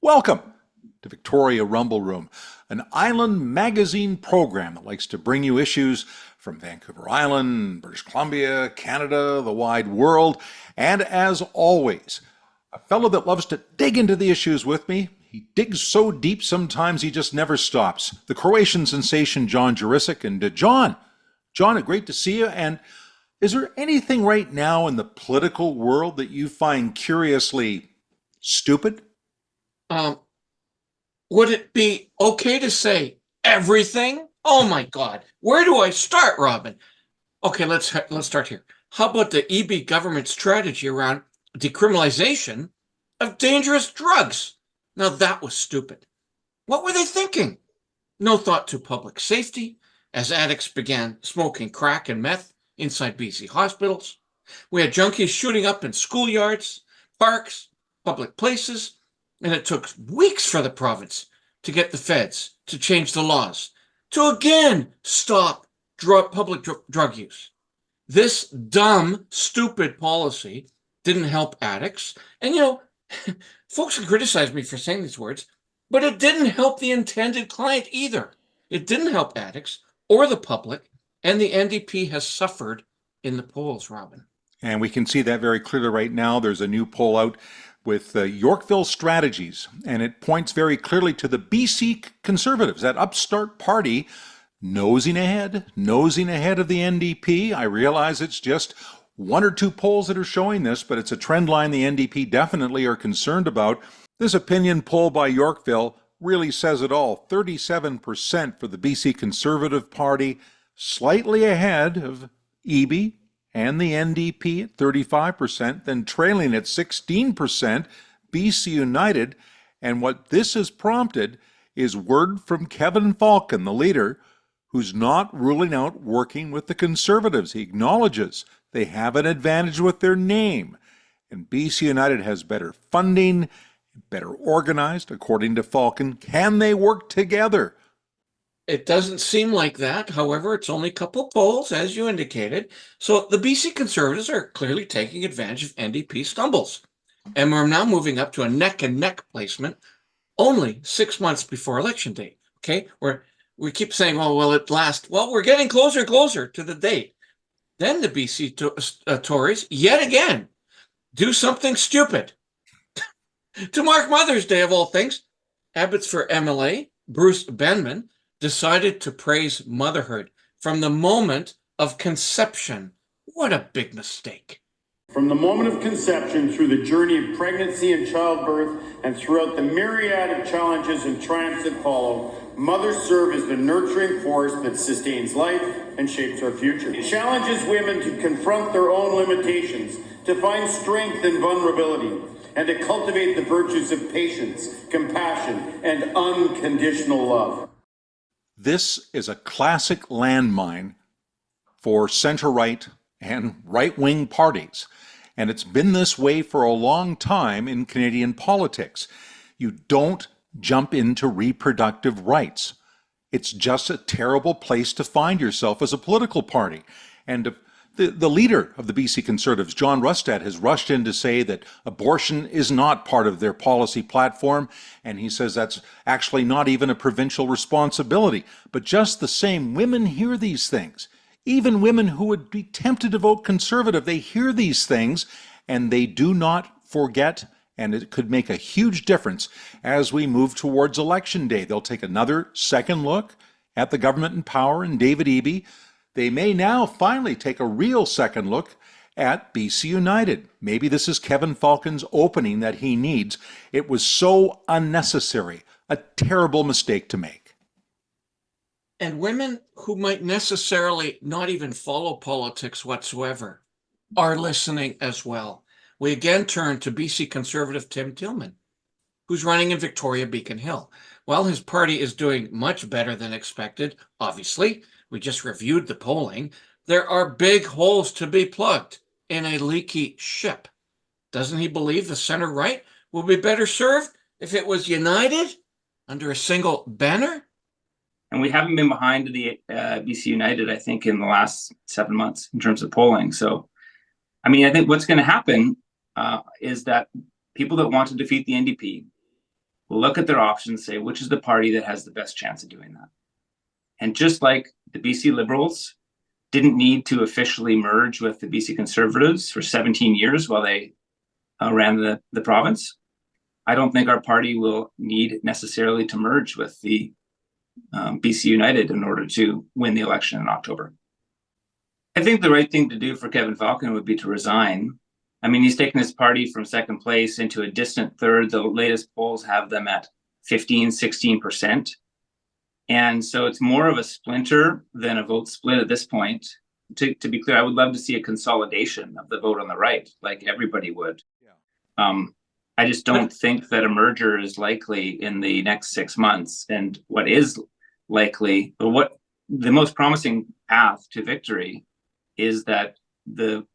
Welcome to Victoria Rumble Room, an island magazine program that likes to bring you issues from Vancouver Island, British Columbia, Canada, the wide world, and as always, a fellow that loves to dig into the issues with me. He digs so deep sometimes he just never stops. The Croatian sensation John Jurisic. And John, great to see you. And is there anything right now in the political world that you find curiously stupid? Um, would it be okay to say everything? Oh my God, where do I start, Robin? Okay, let's start here. How about the EB government strategy around decriminalization of dangerous drugs? Now that was stupid. What were they thinking? No thought to public safety as addicts began smoking crack and meth inside BC hospitals. We had junkies shooting up in schoolyards, parks, public places, and it took weeks for the province to get the feds to change the laws to again stop public drug use. This dumb, stupid policy didn't help addicts. And folks can criticize me for saying these words, but it didn't help the intended client either. It didn't help addicts or the public, and the NDP has suffered in the polls, Robin. And we can see that very clearly right now. There's a new poll out with Yorkville Strategies, and it points very clearly to the BC Conservatives, that upstart party, nosing ahead of the NDP. I realize it's just one or two polls that are showing this, but it's a trend line the NDP definitely are concerned about. This opinion poll by Yorkville really says it all. 37% for the BC Conservative Party, slightly ahead of EB and the NDP at 35%, then trailing at 16%, BC United. And what this has prompted is word from Kevin Falcon, the leader, who's not ruling out working with the Conservatives. He acknowledges they have an advantage with their name. And BC United has better funding, better organized, according to Falcon. Can they work together? It doesn't seem like that. However, it's only a couple polls, as you indicated. So the BC Conservatives are clearly taking advantage of NDP stumbles. And we're now moving up to a neck-and-neck placement only 6 months before Election Day. Okay? We keep saying, oh, well, it lasts. Well, we're getting closer and closer to the date. Then the BC Tories, yet again, do something stupid. To mark Mother's Day, of all things, Abbotsford MLA Bruce Benman decided to praise motherhood from the moment of conception. What a big mistake. From the moment of conception through the journey of pregnancy and childbirth and throughout the myriad of challenges and triumphs that follow, mothers serve as the nurturing force that sustains life and shapes our future. It challenges women to confront their own limitations, to find strength in vulnerability, and to cultivate the virtues of patience, compassion, and unconditional love. This is a classic landmine for center-right and right-wing parties, and it's been this way for a long time in Canadian politics. You don't jump into reproductive rights. It's just a terrible place to find yourself as a political party. And the leader of the BC Conservatives, John Rustad, has rushed in to say that abortion is not part of their policy platform, and he says that's actually not even a provincial responsibility. But just the same, women hear these things. Even women who would be tempted to vote Conservative, they hear these things, and they do not forget, and it could make a huge difference as we move towards Election Day. They'll take another second look at the government in power and David Eby. They may now finally take a real second look at BC United. Maybe this is Kevin Falcon's opening that he needs. It was so unnecessary, a terrible mistake to make. And women who might necessarily not even follow politics whatsoever are listening as well. We again turn to BC Conservative Tim Tillman, who's running in Victoria Beacon Hill. Well, his party is doing much better than expected, obviously. We just reviewed the polling. There are big holes to be plugged in a leaky ship. Doesn't he believe the center right will be better served if it was united under a single banner? And we haven't been behind the BC United, I think, in the last 7 months in terms of polling. So, I think what's going to happen is that people that want to defeat the NDP look at their options, say which is the party that has the best chance of doing that. And just like the BC Liberals didn't need to officially merge with the BC Conservatives for 17 years while they ran the province, I don't think our party will need necessarily to merge with the BC United in order to win the election in October. I think the right thing to do for Kevin Falcon would be to resign. I mean, he's taken his party from second place into a distant third. The latest polls have them at 15, 16%. And so it's more of a splinter than a vote split at this point. To be clear, I would love to see a consolidation of the vote on the right, like everybody would. Yeah. I just don't think that a merger is likely in the next 6 months. And what is likely, or what the most promising path to victory is that the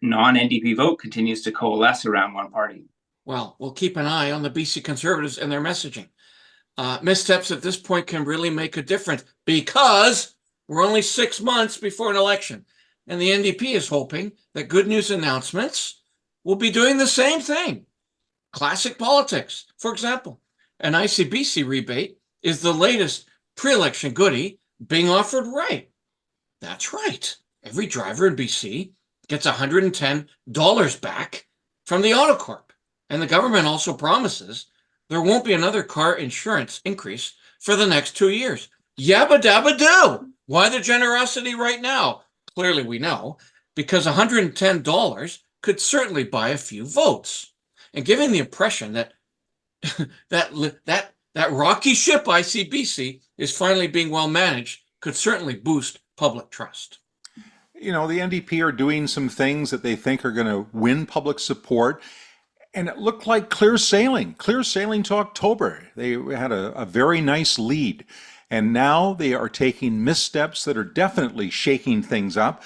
non-NDP vote continues to coalesce around one party. Well, we'll keep an eye on the BC Conservatives and their messaging. Missteps at this point can really make a difference because we're only 6 months before an election. And the NDP is hoping that Good News Announcements will be doing the same thing. Classic politics. For example, an ICBC rebate is the latest pre-election goodie being offered right. That's right. Every driver in BC gets $110 back from the Autocorp. And the government also promises there won't be another car insurance increase for the next 2 years. Yabba dabba do. Why the generosity right now? Clearly we know, because $110 could certainly buy a few votes. And giving the impression that that rocky ship ICBC is finally being well managed could certainly boost public trust. You know, the NDP are doing some things that they think are going to win public support. And it looked like clear sailing to October. They had a very nice lead. And now they are taking missteps that are definitely shaking things up.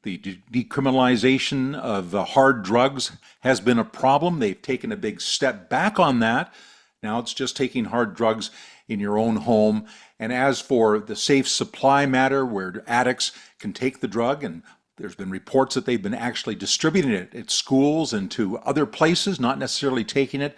The decriminalization of hard drugs has been a problem. They've taken a big step back on that. Now it's just taking hard drugs in your own home. And as for the safe supply matter where addicts can take the drug, and there's been reports that they've been actually distributing it at schools and to other places, not necessarily taking it.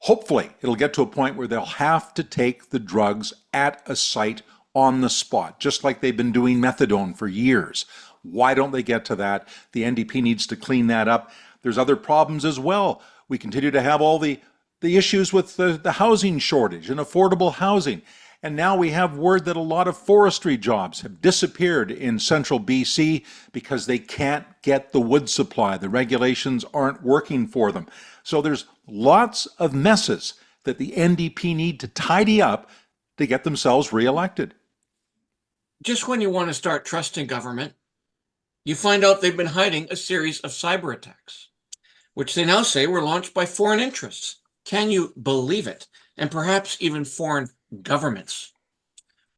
Hopefully it'll get to a point where they'll have to take the drugs at a site on the spot, just like they've been doing methadone for years. Why don't they get to that? The NDP needs to clean that up. There's other problems as well. We continue to have all the issues with the housing shortage and affordable housing. And now we have word that a lot of forestry jobs have disappeared in central BC because they can't get the wood supply. The regulations aren't working for them. So there's lots of messes that the NDP need to tidy up to get themselves reelected. Just when you want to start trusting government, you find out they've been hiding a series of cyber attacks, which they now say were launched by foreign interests. Can you believe it? And perhaps even foreign governments.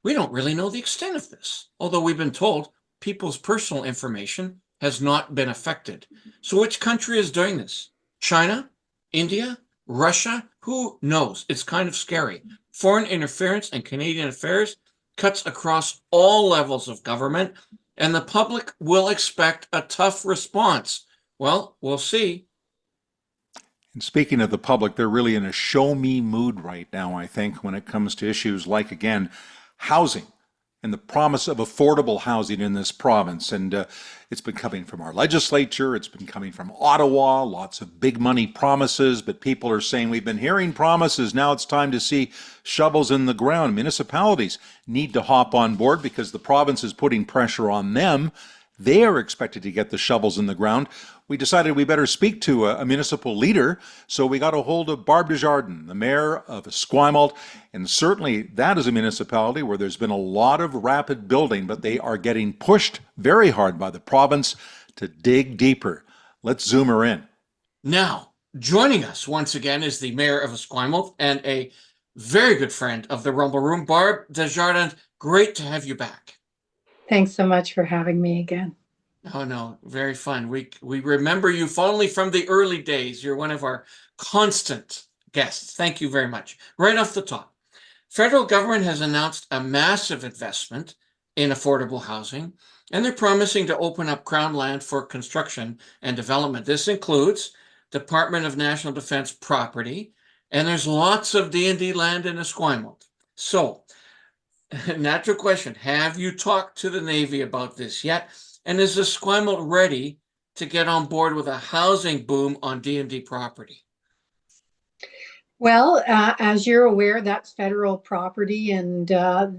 We don't really know the extent of this, although we've been told people's personal information has not been affected. So which country is doing this? China? India? Russia? Who knows? It's kind of scary. Foreign interference in Canadian affairs cuts across all levels of government, and the public will expect a tough response. Well, we'll see. And speaking of the public, they're really in a show me mood right now, I think, when it comes to issues like, again, housing and the promise of affordable housing in this province. And it's been coming from our legislature, it's been coming from Ottawa, lots of big money promises, but people are saying we've been hearing promises, now it's time to see shovels in the ground. Municipalities need to hop on board because the province is putting pressure on them. They are expected to get the shovels in the ground. We decided we better speak to a municipal leader, so we got a hold of Barb Desjardins, the mayor of Esquimalt, and certainly that is a municipality where there's been a lot of rapid building, but they are getting pushed very hard by the province to dig deeper. Let's zoom her in. Now, joining us once again is the mayor of Esquimalt and a very good friend of the Rumble Room, Barb Desjardins. Great to have you back. Thanks so much for having me again. Oh, no, very fun. We remember you fondly from the early days. You're one of our constant guests. Thank you very much. Right off the top, federal government has announced a massive investment in affordable housing, and they're promising to open up Crown land for construction and development. This includes Department of National Defense property and there's lots of D&D land in Esquimalt. So, natural question, have you talked to the Navy about this yet? And is Esquimalt ready to get on board with a housing boom on D&D property? Well, as you're aware, that's federal property, and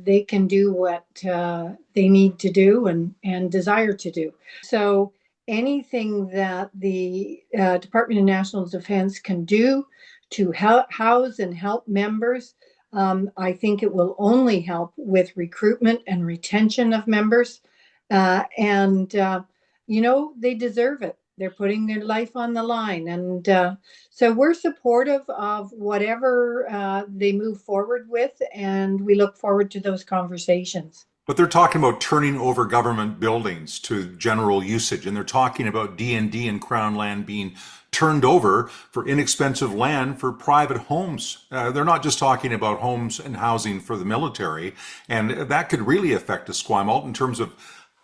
they can do what they need to do and desire to do. So anything that the Department of National Defense can do to house and help members, I think it will only help with recruitment and retention of members. And they deserve it. They're putting their life on the line. And so we're supportive of whatever they move forward with, and we look forward to those conversations. But they're talking about turning over government buildings to general usage, and they're talking about D&D and Crown land being turned over for inexpensive land for private homes. They're not just talking about homes and housing for the military, and that could really affect Esquimalt in terms of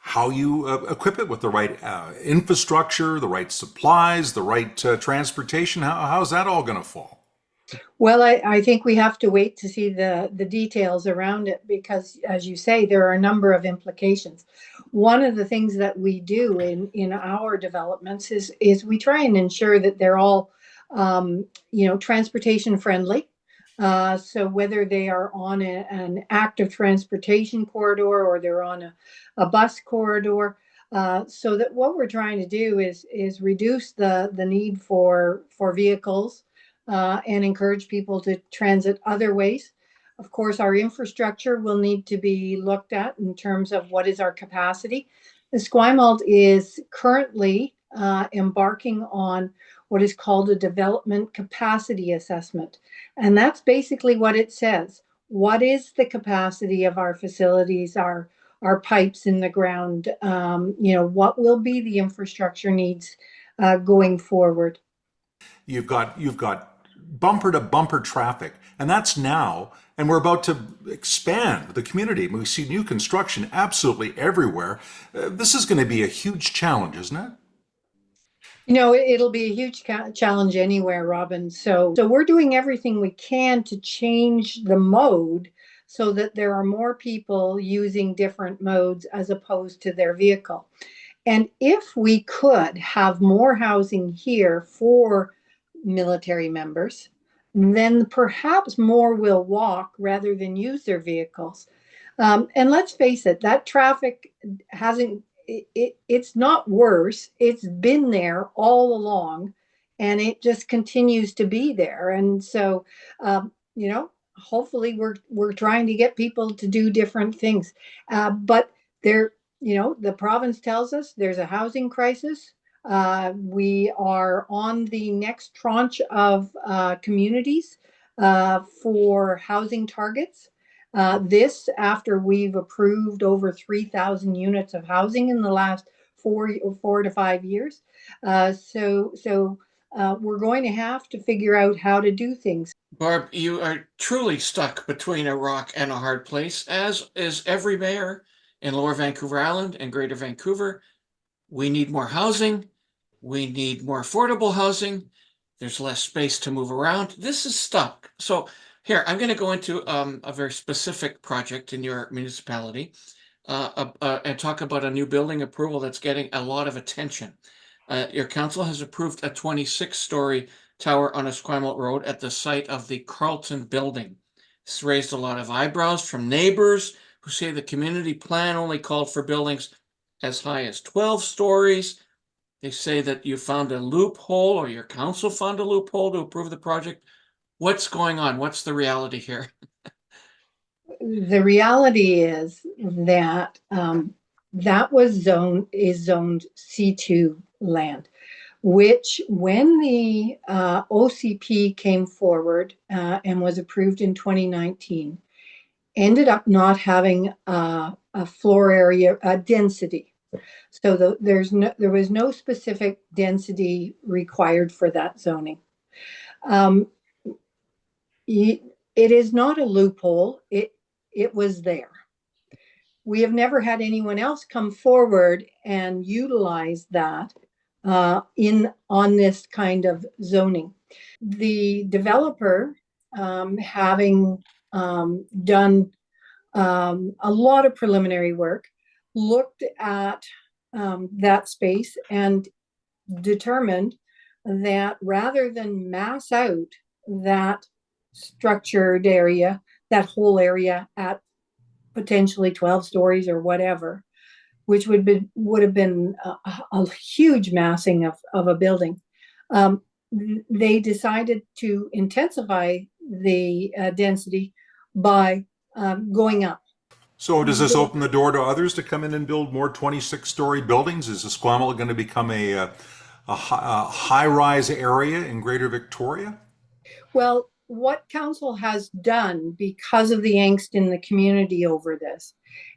how you equip it with the right infrastructure, the right supplies, the right transportation. How's that all going to fall? Well, I think we have to wait to see the details around it because, as you say, there are a number of implications. One of the things that we do in our developments is we try and ensure that they're all, transportation friendly. So whether they are on an active transportation corridor or they're on a bus corridor, so that what we're trying to do is reduce the need for vehicles and encourage people to transit other ways. Of course, our infrastructure will need to be looked at in terms of what is our capacity. Esquimalt is currently embarking on what is called a development capacity assessment. And that's basically what it says. What is the capacity of our facilities, our pipes in the ground? What will be the infrastructure needs going forward? You've got bumper to bumper traffic, and that's now. And we're about to expand the community. We see new construction absolutely everywhere. This is going to be a huge challenge, isn't it? It'll be a huge challenge anywhere, Robin. So we're doing everything we can to change the mode so that there are more people using different modes as opposed to their vehicle. And if we could have more housing here for military members, then perhaps more will walk rather than use their vehicles. And let's face it, that traffic it's not worse. It's been there all along, and it just continues to be there. And so, hopefully we're trying to get people to do different things. But the province tells us there's a housing crisis. We are on the next tranche of communities for housing targets. This after we've approved over 3,000 units of housing in the last 4 to 5 years. So we're going to have to figure out how to do things. Barb, you are truly stuck between a rock and a hard place, as is every mayor in Lower Vancouver Island and Greater Vancouver. We need more housing. We need more affordable housing. There's less space to move around. This is stuck. So here, I'm going to go into a very specific project in your municipality and talk about a new building approval that's getting a lot of attention. Your council has approved a 26-story tower on Esquimalt Road at the site of the Carlton Building. This raised a lot of eyebrows from neighbors who say the community plan only called for buildings as high as 12 stories. They say that you found a loophole, or your council found a loophole to approve the project. What's going on? What's the reality here? The reality is that that zoned C2 land, which when the OCP came forward and was approved in 2019, ended up not having a floor area density. So there was no specific density required for that zoning. It is not a loophole. It was there. We have never had anyone else come forward and utilize that on this kind of zoning. The developer, having done a lot of preliminary work, looked at that space and determined that rather than mass out that structured area, that whole area at potentially 12 stories or whatever, which would have been a huge massing of a building. They decided to intensify the density by going up. So does this open the door to others to come in and build more 26-story buildings? Is Esquimalt going to become a high-rise area in Greater Victoria? Well, what council has done because of the angst in the community over this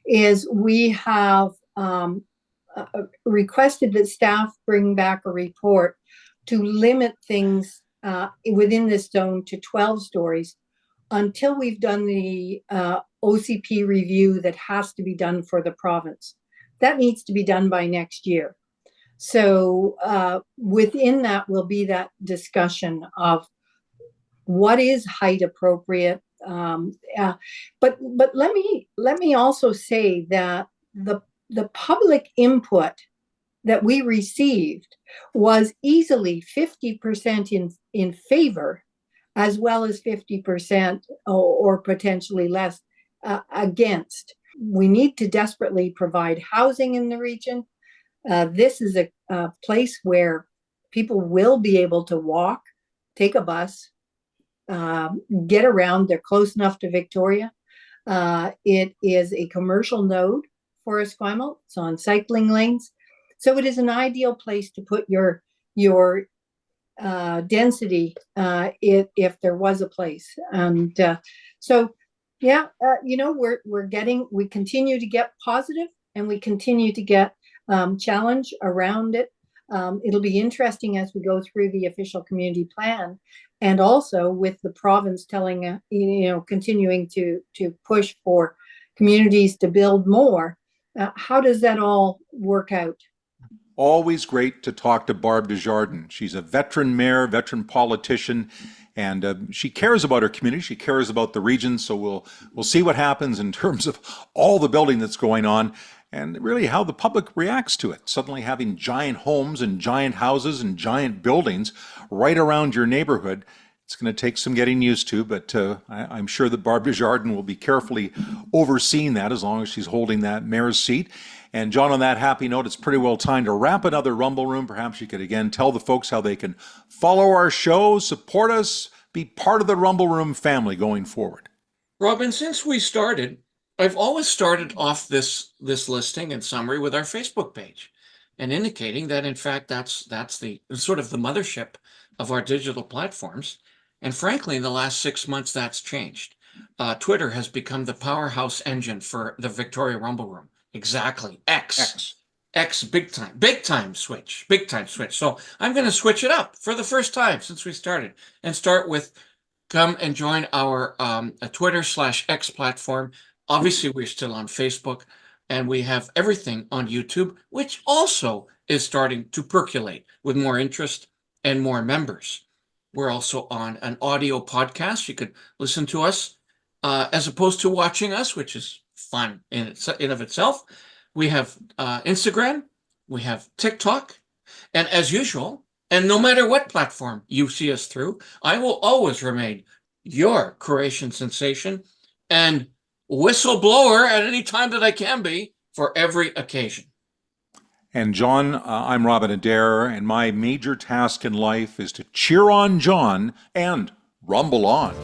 is we have requested that staff bring back a report to limit things within this zone to 12 stories until we've done the OCP review that has to be done for the province. That needs to be done by next year. So within that will be that discussion of what is height appropriate. But let me also say that the public input that we received was easily 50% in favor, as well as 50% or potentially less against. We need to desperately provide housing in the region. This is a place where people will be able to walk, take a bus, get around. They're close enough to Victoria. It is a commercial node for Esquimalt. It's on cycling lanes. So it is an ideal place to put your density if there was a place. And so, yeah, we continue to get positive and we continue to get challenge around it. It'll be interesting as we go through the official community plan, and also with the province telling, continuing to push for communities to build more. How does that all work out? Always great to talk to Barb Desjardins. She's a veteran mayor, veteran politician, and she cares about her community. She cares about the region. So we'll see what happens in terms of all the building that's going on, and really how the public reacts to it. Suddenly having giant homes and giant houses and giant buildings right around your neighborhood. It's going to take some getting used to, but I'm sure that Barb Desjardins will be carefully overseeing that as long as she's holding that mayor's seat. And John, on that happy note, it's pretty well time to wrap another Rumble Room. Perhaps you could again tell the folks how they can follow our show, support us, be part of the Rumble Room family going forward. Robin, since we started, I've always started off this listing and summary with our Facebook page and indicating that, in fact, that's the sort of the mothership of our digital platforms. And frankly, in the last 6 months, that's changed. Twitter has become the powerhouse engine for the Victoria Rumble Room. Exactly. X, big time switch. So I'm going to switch it up for the first time since we started and start with come and join our Twitter/X platform. Obviously, we're still on Facebook, and we have everything on YouTube, which also is starting to percolate with more interest and more members. We're also on an audio podcast. You could listen to us as opposed to watching us, which is fun in of itself. We have Instagram, we have TikTok, and as usual, and no matter what platform you see us through, I will always remain your Croatian sensation and whistleblower at any time that I can be for every occasion. And John, I'm Robin Adair, and my major task in life is to cheer on John and rumble on.